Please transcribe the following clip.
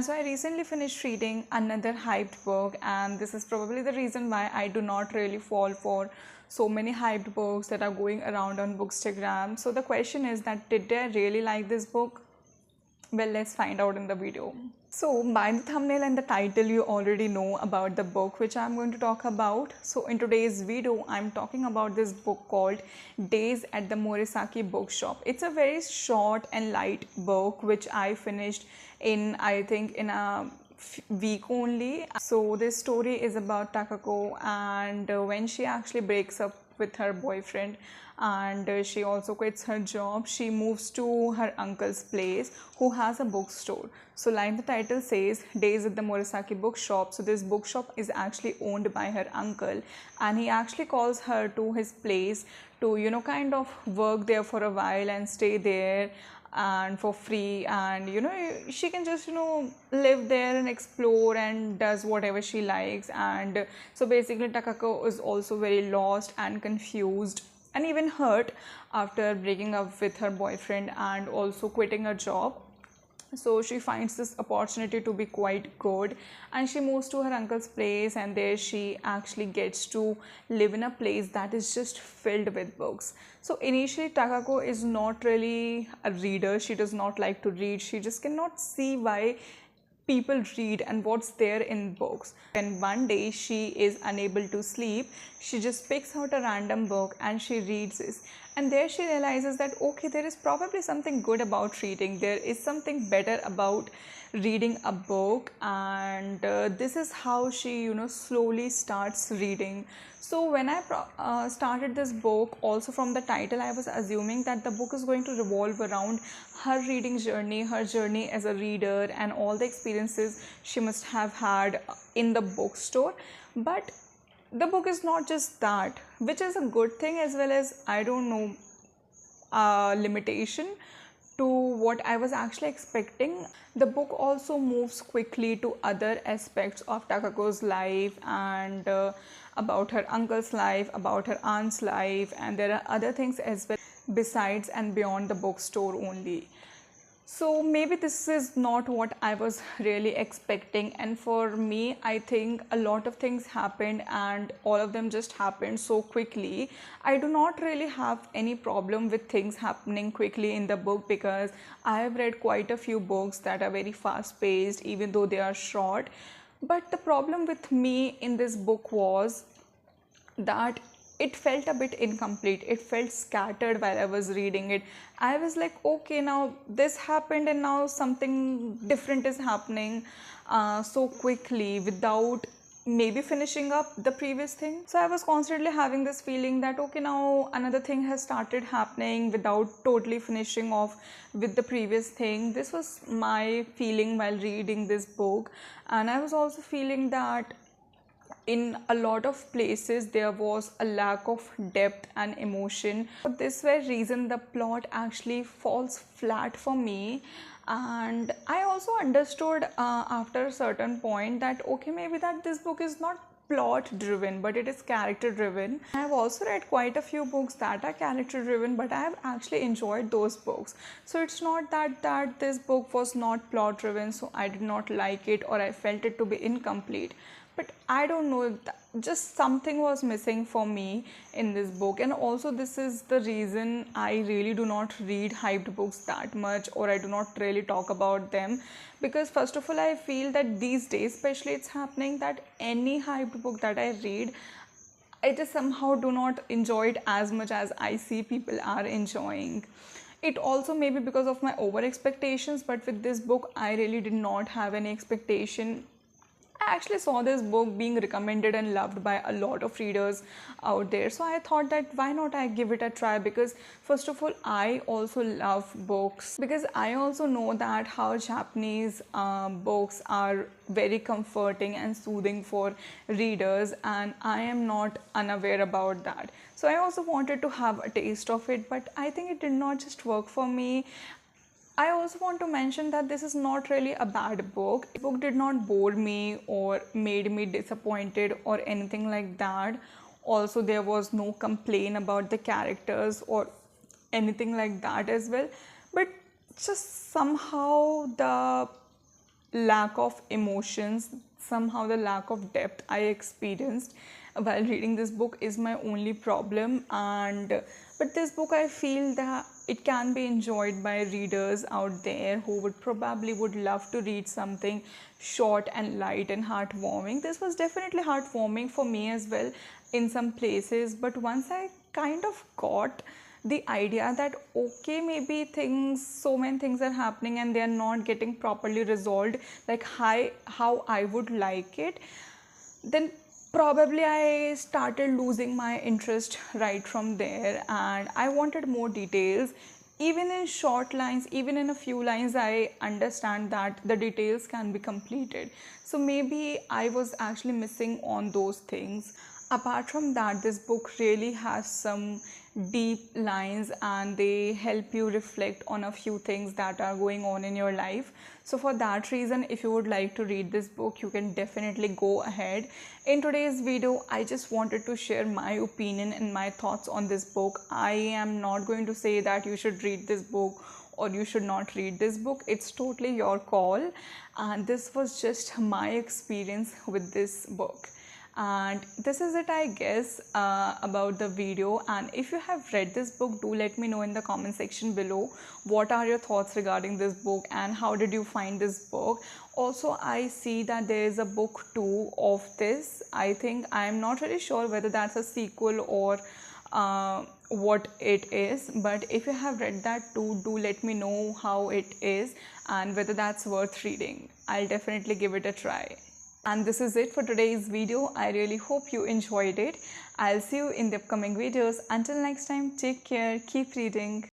So I recently finished reading another hyped book, and this is probably the reason why I do not really fall for so many hyped books that are going around on Bookstagram. So the question is that did I really like this book? Well, let's find out in the video. So by the thumbnail and the title, you already know about the book which I'm going to talk about. So in today's video, I'm talking about this book called Days at the Morisaki Bookshop. It's a very short and light book which I finished in, I think, in a week only. So this story is about Takako, and when she actually breaks up with her boyfriend and she also quits her job, she moves to her uncle's place who has a bookstore. So like the title says, Days at the Morisaki Bookshop. So this bookshop is actually owned by her uncle, and he actually calls her to his place to kind of work there for a while and stay there and for free, and she can just live there and explore and does whatever she likes. And so basically Takako is also very lost and confused and even hurt after breaking up with her boyfriend and also quitting her job. So she finds this opportunity to be quite good, and she moves to her uncle's place, and there she actually gets to live in a place that is just filled with books. So initially Takako is not really a reader. She does not like to read. She just cannot see why people read and what's there in books. And one day she is unable to sleep, she just picks out a random book and she reads this, and there she realizes that okay, there is probably something good about reading, there is something better about reading a book. And this is how she slowly starts reading. So when I started this book, also from the title I was assuming that the book is going to revolve around her reading journey, her journey as a reader, and all the experiences she must have had in the bookstore. But the book is not just that, which is a good thing as well as, I don't know, limitation to what I was actually expecting. The book also moves quickly to other aspects of Takako's life, and about her uncle's life, about her aunt's life, and there are other things as well besides and beyond the bookstore only. So maybe this is not what I was really expecting, and for me I think a lot of things happened and all of them just happened so quickly. I do not really have any problem with things happening quickly in the book, because I have read quite a few books that are very fast paced even though they are short. But the problem with me in this book was that it felt a bit incomplete. It felt scattered while I was reading it. I was like, okay, now this happened and now something different is happening so quickly without maybe finishing up the previous thing. So I was constantly having this feeling that okay, now another thing has started happening without totally finishing off with the previous thing. This was my feeling while reading this book. And I was also feeling that in a lot of places there was a lack of depth and emotion. For this very reason the plot actually falls flat for me. And I also understood after a certain point that okay, maybe that this book is not plot driven but it is character driven. I have also read quite a few books that are character driven, but I have actually enjoyed those books. So it's not that this book was not plot driven so I did not like it or I felt it to be incomplete. But I don't know, just something was missing for me in this book. And also this is the reason I really do not read hyped books that much, or I do not really talk about them, because first of all I feel that these days especially it's happening that any hyped book that I read, I just somehow do not enjoy it as much as I see people are enjoying. It also may be because of my over expectations, but with this book I really did not have any expectation. I actually saw this book being recommended and loved by a lot of readers out there. So I thought that why not I give it a try, because first of all I also love books, because I also know that how Japanese books are very comforting and soothing for readers, and I am not unaware about that. So I also wanted to have a taste of it, but I think it did not just work for me. I also want to mention that this is not really a bad book. The book did not bore me or made me disappointed or anything like that. Also, there was no complaint about the characters or anything like that as well. But just somehow the lack of emotions, somehow the lack of depth I experienced while reading this book is my only problem. And but this book, I feel that it can be enjoyed by readers out there who would love to read something short and light and heartwarming. This was definitely heartwarming for me as well in some places, but once I kind of got the idea that okay, maybe so many things are happening and they are not getting properly resolved like how I would like it, then probably I started losing my interest right from there, and I wanted more details. Even in short lines, even in a few lines, I understand that the details can be completed. So maybe I was actually missing on those things. Apart from that, this book really has some deep lines and they help you reflect on a few things that are going on in your life. So for that reason, if you would like to read this book, you can definitely go ahead. In today's video, I just wanted to share my opinion and my thoughts on this book. I am not going to say that you should read this book or you should not read this book. It's totally your call, and this was just my experience with this book. And this is it, I guess, about the video. And if you have read this book, do let me know in the comment section below what are your thoughts regarding this book and how did you find this book. Also, I see that there is a book 2 of this. I think, I'm not really sure whether that's a sequel or what it is, but if you have read that too, do let me know how it is and whether that's worth reading. I'll definitely give it a try. And this is it for today's video. I really hope you enjoyed it. I'll see you in the upcoming videos. Until next time, take care, keep reading.